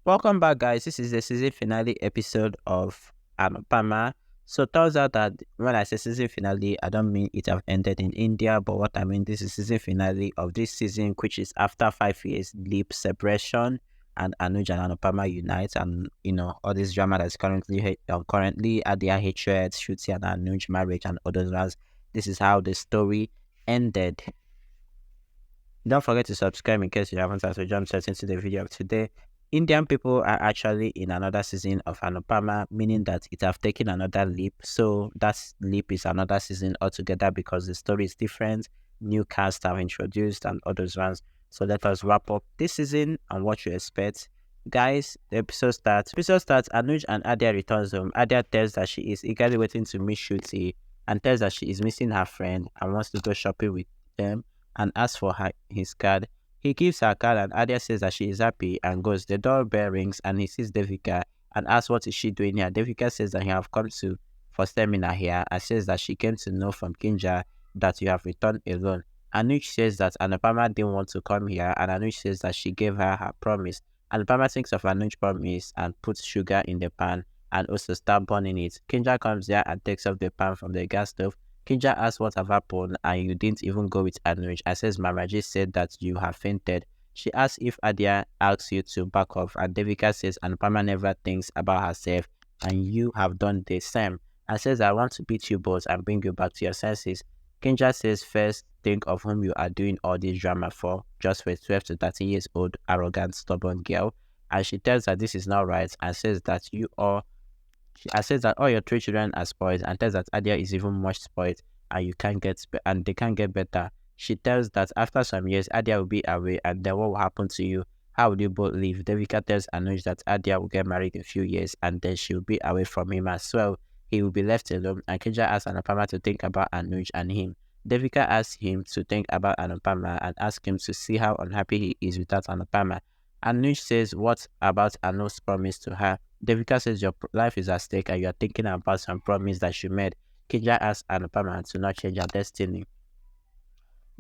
Welcome back, guys. This is the season finale episode of Anupama. So, turns out that when I say season finale, I don't mean it have ended in India, but what I mean, this is season finale of this season, which is after 5 years leap separation, and Anuj and Anupama unite, and all this drama that's currently at their hatred, Shruti and Anuj marriage, and others. This is how the story ended. Don't forget to subscribe in case you haven't, as we jump straight into the video of today. Indian people are actually in another season of Anupama, meaning that it have taken another leap. So that leap is another season altogether because the story is different. New cast have introduced and others ones. So let us wrap up this season and what you expect. Guys, the episode starts. Anuj and Adia returns home. Adia tells that she is eagerly waiting to meet Shruti and tells that she is missing her friend and wants to go shopping with them and asks for his card. He gives her a card and Adia says that she is happy and goes. The doorbell rings and he sees Devika and asks what is she doing here. Devika says that he have come for seminar here and says that she came to know from Kinja that you have returned alone. Anuj says that Anupama didn't want to come here and Anuj says that she gave her promise. Anupama thinks of Anuj's promise and puts sugar in the pan and also start burning it. Kinja comes there and takes off the pan from the gas stove. Kinja asks what have happened and you didn't even go with Anuj and says Mamaji said that you have fainted. She asks if Adia asks you to back off and Devika says Anupama never thinks about herself and you have done the same and says I want to beat you both and bring you back to your senses. Kinja says first think of whom you are doing all this drama for, just for a 12 to 13 years old arrogant stubborn girl, and she tells her this is not right and says that says that all your three children are spoiled and tells that Adia is even much spoiled and they can't get better. She tells that after some years Adia will be away and then what will happen to you? How will you both live? Devika tells Anuj that Adia will get married in a few years and then she will be away from him as well. He will be left alone and Kinja asks Anupama to think about Anuj and him. Devika asks him to think about Anupama and asks him to see how unhappy he is without Anupama. Anuj says what about Anuj's promise to her? Devika says your life is at stake and you are thinking about some promise that you made. Kinja asks Anupama to not change her destiny.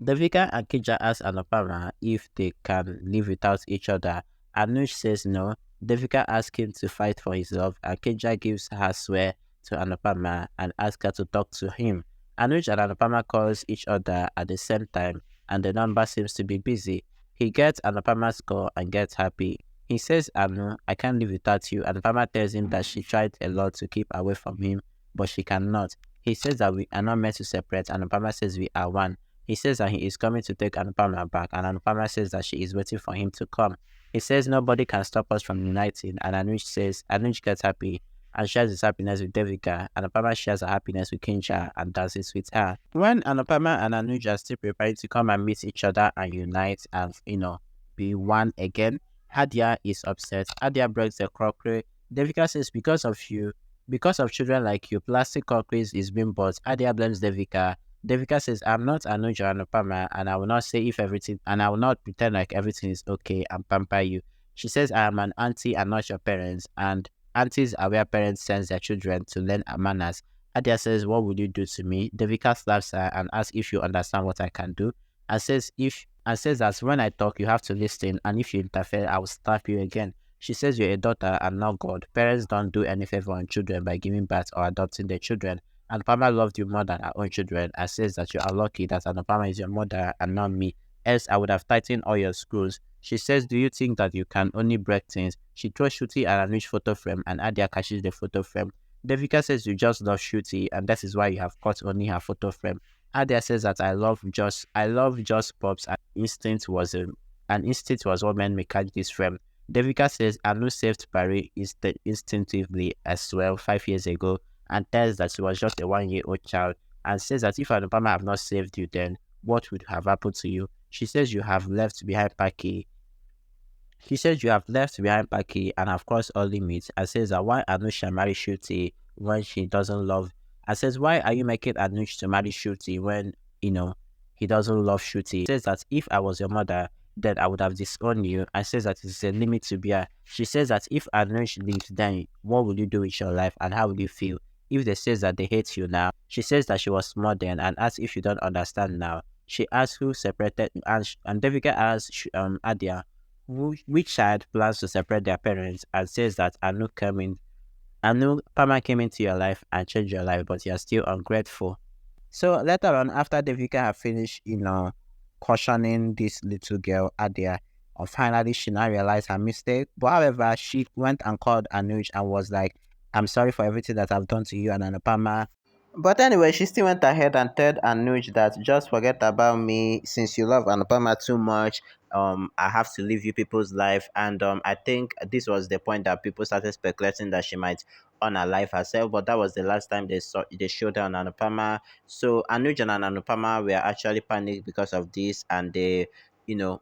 Devika and Kinja ask Anupama if they can live without each other. Anuj says no. Devika asks him to fight for his love and Kinja gives her swear to Anupama and asks her to talk to him. Anuj and Anupama calls each other at the same time and the number seems to be busy. He gets Anupama's call and gets happy. He says, Anu, I can't live without you. Anupama tells him that she tried a lot to keep away from him, but she cannot. He says that we are not meant to separate. Anupama says we are one. He says that he is coming to take Anupama back, and Anupama says that she is waiting for him to come. He says nobody can stop us from uniting, and Anuj gets happy and shares his happiness with Devika. Anupama shares her happiness with Kinja and dances with her. When Anupama and Anuj are still preparing to come and meet each other and unite and, be one again, Adia is upset. Adia breaks the crockery. Devika says, because of children like you, plastic crockery is being bought. Adia blames Devika. Devika says, I'm not Anuj or Anupama, and I will not say I will not pretend like everything is okay and pamper you. She says, I am an auntie and not your parents, and aunties are where parents send their children to learn manners. Adia says, what would you do to me? Devika slaps her and asks if you understand what I can do, and says that when I talk, you have to listen, and if you interfere, I will slap you again. She says you're a daughter and not God. Parents don't do any favor on children by giving birth or adopting their children. Anupama loved you more than her own children and says that you are lucky that Anupama is your mother and not me. Else, I would have tightened all your screws. She says, do you think that you can only break things? She throws Shruti and Anuj photo frame and Adia catches the photo frame. Devika says you just love Shruti and that is why you have caught only her photo frame. Adia says that I love just pops and instinct was what made me catch this frame. Devika says Anu saved Pari instinctively as well 5 years ago and tells that she was just a 1-year-old child and says that if Anupama have not saved you then what would have happened to you? She says you have left behind Paki. And of course all limits and says that why Anuj shall marry Shruti when she doesn't love and says why are you making Anuj to marry Shruti when he doesn't love Shruti? Says that if I was your mother then I would have disowned you and says that it's a limit to bear. She says that if Anuj leaves then what will you do with your life and how will you feel? If they says that they hate you now, she says that she was small then and asks if you don't understand now. She asks who separated and Devika asks Adia which child plans to separate their parents and says that Anupama came into your life and changed your life, but you're still ungrateful. So later on, after Devika had finished, cautioning this little girl Adia, finally she now realized her mistake. But however, she went and called Anuj and was like, "I'm sorry for everything that I've done to you and Anupama." But anyway, she still went ahead and told Anuj that just forget about me since you love Anupama too much. I have to live you people's life, and I think this was the point that people started speculating that she might on her life herself. But that was the last time they showed her on Anupama. So Anuj and Anupama were actually panicked because of this, and they.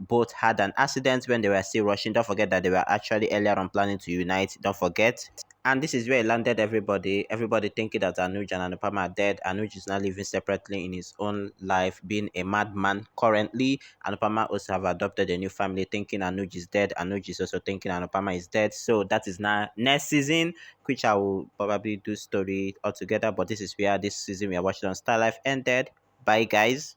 Both had an accident when they were still rushing. Don't forget that they were actually earlier on planning to unite. Don't forget. And this is where it landed everybody. Everybody thinking that Anuj and Anupama are dead. Anuj is now living separately in his own life, being a madman currently. Anupama also have adopted a new family, thinking Anuj is dead. Anuj is also thinking Anupama is dead. So that is now next season, which I will probably do story altogether. But this is where this season we are watching on Starlife ended. Bye, guys.